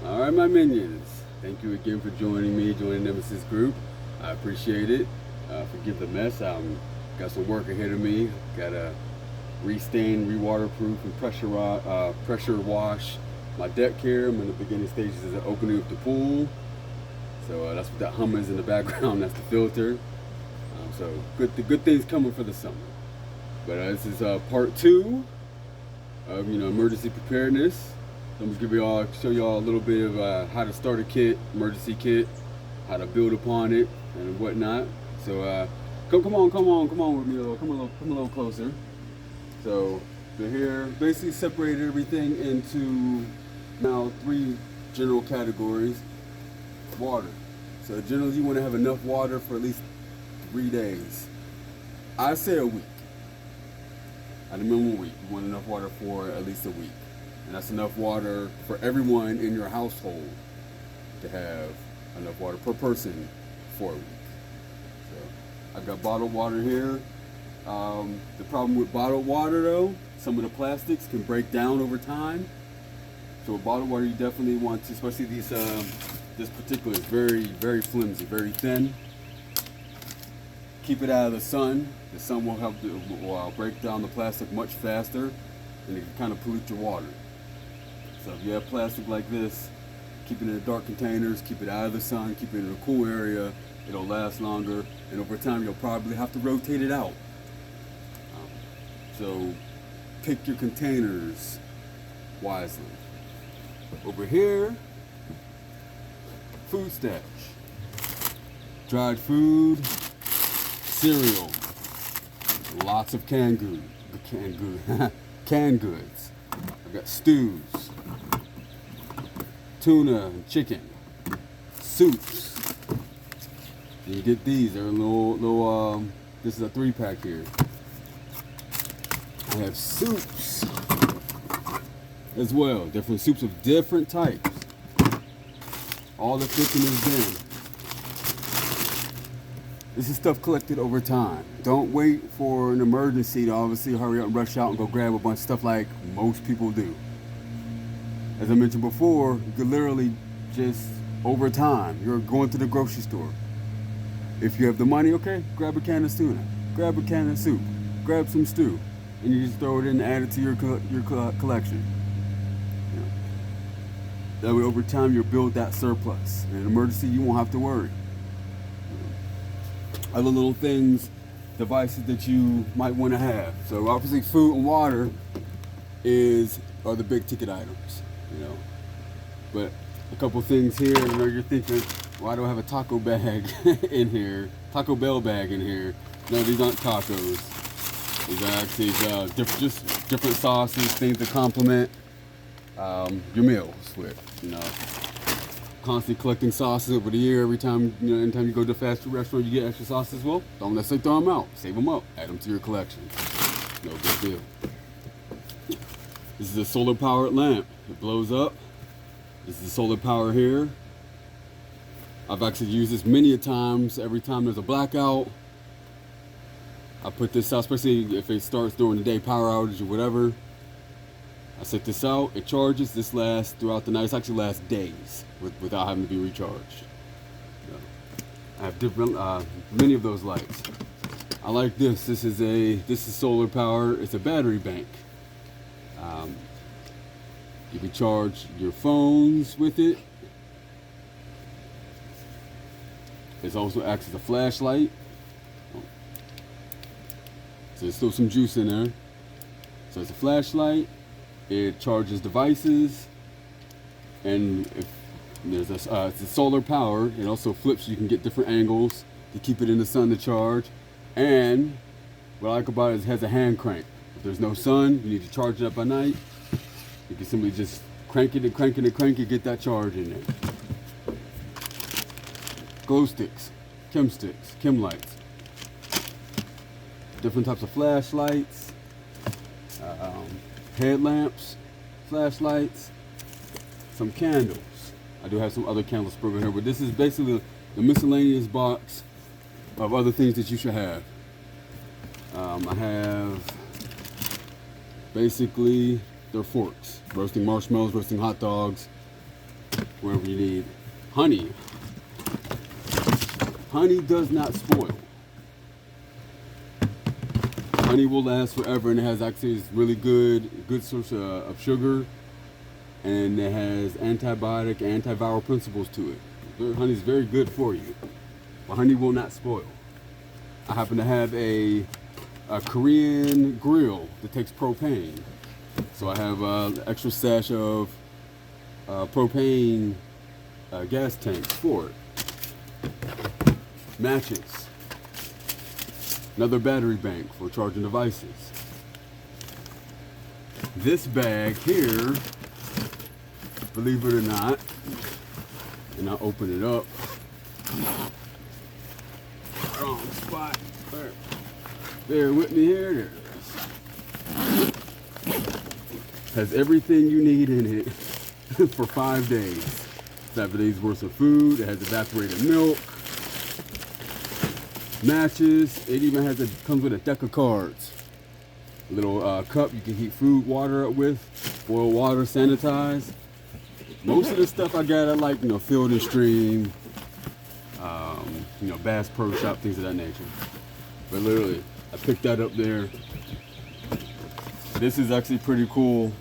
All right, my minions. Thank you again for joining me, joining Nemesis Group. I appreciate it. Forgive the mess. Got some work ahead of me. Got to re-stain, re-waterproof, and pressure wash my deck here. I'm in the beginning stages of the opening of the pool. So that's what that hum is in the background. That's the filter. So good things coming for the summer. But this is part 2 of emergency preparedness. I'm gonna show y'all a little bit of how to start a kit, emergency kit, how to build upon it and whatnot. So come on with me a little, come a little closer. So here, basically separated everything into now 3 general categories. Water. So generally you want to have enough water for at least 3 days. I say a week. At a minimum week. You want enough water for at least a week. And that's enough water for everyone in your household to have enough water per person for a week. So I've got bottled water here. The problem with bottled water though, some of the plastics can break down over time. So with bottled water you definitely want to, especially these, this particular is very flimsy, very thin. Keep it out of the sun. The sun will help will break down the plastic much faster and it can kind of pollute your water. So if you have plastic like this, keep it in dark containers, keep it out of the sun, keep it in a cool area, it'll last longer, and over time you'll probably have to rotate it out. So pick your containers wisely. Over here, food stash. Dried food, cereal, lots of canned goods. I've got stews, tuna and chicken, soups. You get these. They're a little. This is a 3-pack here. I have soups as well. Different soups of different types. All the fits in this bin. This is stuff collected over time. Don't wait for an emergency to obviously hurry up and rush out and go grab a bunch of stuff like most people do. As I mentioned before, you could literally just, over time, you're going to the grocery store. If you have the money, okay, grab a can of tuna, grab a can of soup, grab some stew, and you just throw it in and add it to your collection. That way over time you'll build that surplus. In an emergency you won't have to worry. Other little things, devices that you might want to have. So obviously food and water are the big ticket items, But a couple things here, I know you're thinking, why do I have a taco bag in here? Taco Bell bag in here. No, these aren't tacos. These are actually just different sauces, things to complement your meals with, Constantly collecting sauces over the year. Every time, anytime you go to a fast food restaurant, you get extra sauces. Well, don't necessarily throw them out. Save them up. Add them to your collection. No big deal. This is a solar powered lamp. It blows up. This is the solar power here. I've actually used this many a times. Every time there's a blackout, I put this out, especially if it starts during the day, power outage or whatever. I set this out, it charges, this lasts throughout the night. It actually lasts days without having to be recharged. I have different, many of those lights. I like this. This is solar power. It's a battery bank. You can charge your phones with it. It also acts as a flashlight. So there's still some juice in there. So it's a flashlight. It charges devices, and if there's it's a solar power. It also flips. You can get different angles to keep it in the sun to charge. And what I like about it is it has a hand crank. If there's no sun, you need to charge it up at night. You can simply just crank it, get that charge in there. Glow sticks, chem lights, different types of flashlights. Headlamps, flashlights, some candles. I do have some other candles sprinkled here, but this is basically the miscellaneous box of other things that you should have. I have basically, they're forks. Roasting marshmallows, roasting hot dogs, wherever you need. Honey. Honey does not spoil. Honey will last forever, and it has actually this really good source of sugar, and it has antibiotic, antiviral principles to it. Honey is very good for you, but honey will not spoil. I happen to have a Korean grill that takes propane, so I have an extra stash of propane gas tanks for it. Matches. Another battery bank for charging devices. This bag here, believe it or not, and I'll open it up. Wrong spot. Bear with me here. There it is. Has everything you need in it for 5 days. 5 days worth of food. It has evaporated milk, matches. It even comes with a deck of cards. A little cup you can heat food, water up with, boil water, sanitize. Most of the stuff I got, I like, Field and Stream, Bass Pro Shop, things of that nature. But literally, I picked that up there. This is actually pretty cool.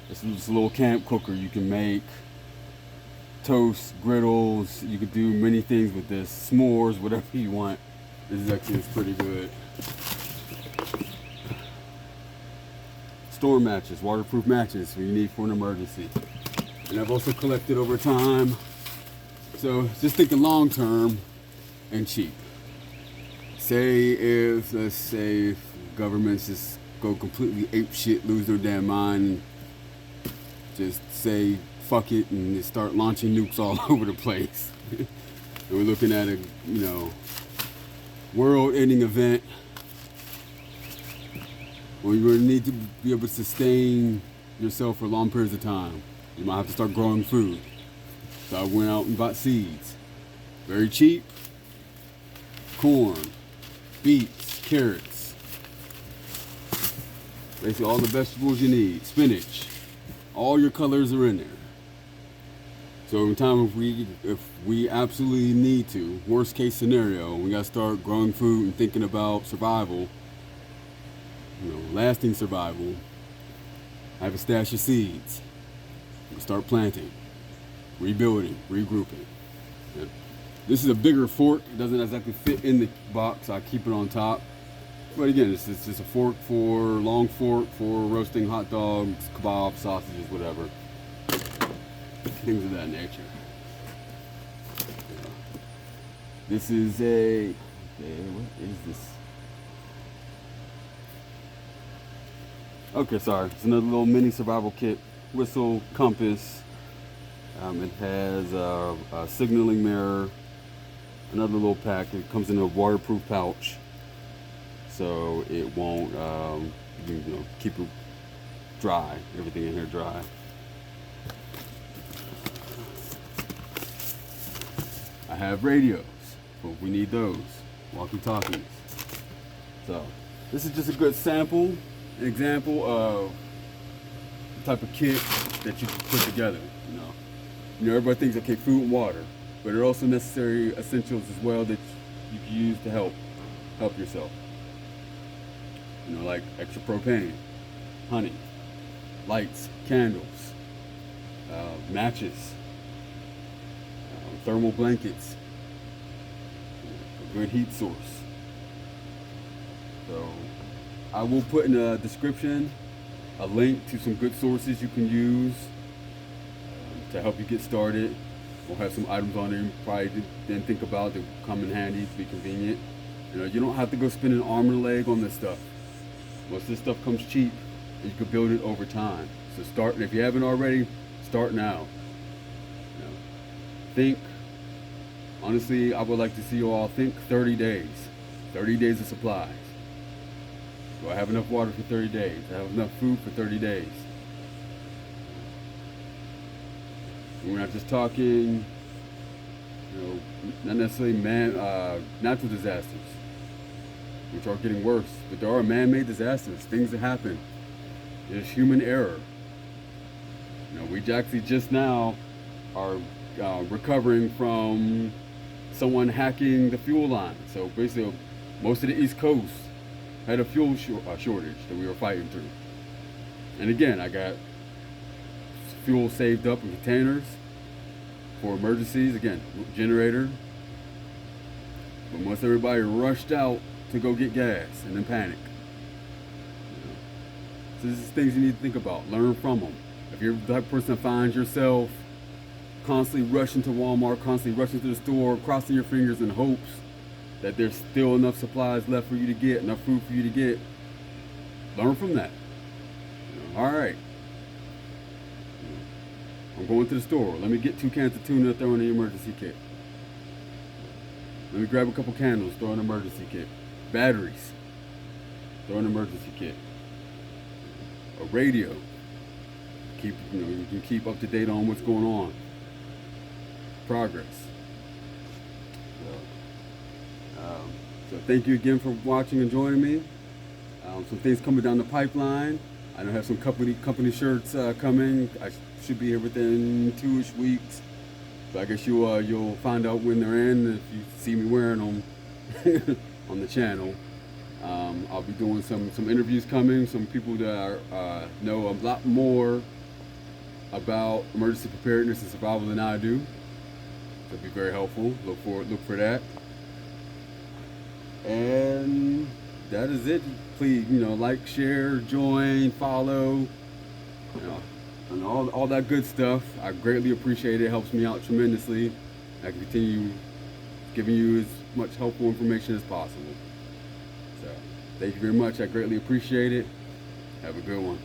It's just a little camp cooker. You can make toast, griddles. You could do many things with this. S'mores, whatever you want. This is actually pretty good. Storm matches, waterproof matches you need for an emergency. And I've also collected over time. So just thinking long term and cheap. Let's say if governments just go completely ape shit, lose their damn mind, just say fuck it and just start launching nukes all over the place. And we're looking at a world-ending event where you're going to need to be able to sustain yourself for long periods of time. You might have to start growing food. So I went out and bought seeds. Very cheap. Corn, beets, carrots. Basically all the vegetables you need. Spinach. All your colors are in there. So in time, if we absolutely need to, worst case scenario, we got to start growing food and thinking about survival, lasting survival. I have a stash of seeds. We start planting, rebuilding, regrouping. And this is a bigger fork. It doesn't exactly fit in the box. I keep it on top. But again, it's just a long fork for roasting hot dogs, kebabs, sausages, whatever. Things of that nature. This is what is this? Okay, sorry. It's another little mini survival kit. Whistle, compass. It has a signaling mirror. Another little pack. It comes in a waterproof pouch, so it won't keep it dry. Everything in here dry. I have radios, but we need those. Walkie-talkies. So this is just a good sample, an example of the type of kit that you can put together. Everybody thinks, okay, food and water, but there are also necessary essentials as well that you can use to help yourself. Like extra propane, honey, lights, candles, matches, thermal blankets, a good heat source. So I will put in the description a link to some good sources you can use to help you get started. We'll have some items on there you probably didn't think about that come in handy to be convenient. You don't have to go spend an arm and a leg on this stuff. Most of this stuff comes cheap and you can build it over time. So start, if you haven't already, start now. Think, honestly, I would like to see you all think 30 days. 30 days of supplies. Do I have enough water for 30 days? Do I have enough food for 30 days? We're not just talking, not necessarily natural disasters, which are getting worse, but there are man-made disasters, things that happen. There's human error. We actually just now are recovering from someone hacking the fuel line. So basically, most of the East Coast had a fuel shortage that we were fighting through. And again, I got fuel saved up in containers for emergencies. Again, generator. But once everybody rushed out to go get gas and then panic. So this is things you need to think about. Learn from them. If you're that person that finds yourself constantly rushing to Walmart, constantly rushing to the store, crossing your fingers in hopes that there's still enough supplies left for you to get, enough food for you to get, learn from that. All right. I'm going to the store. Let me get 2 cans of tuna, throw in the emergency kit. Let me grab a couple candles, throw in an emergency kit. Batteries, throw in an emergency kit. A radio. You can keep up to date on what's going on. Progress. So thank you again for watching and joining me. Some things coming down the pipeline. I don't have some company shirts coming. I should be here within 2-ish weeks. So I guess you'll find out when they're in if you see me wearing them on the channel. I'll be doing some interviews coming. Some people that know a lot more about emergency preparedness and survival than I do. So it'll be very helpful. Look for that. And that is it. Please, like, share, join, follow, and all that good stuff. I greatly appreciate it. It helps me out tremendously. I can continue giving you as much helpful information as possible. So, thank you very much. I greatly appreciate it. Have a good one.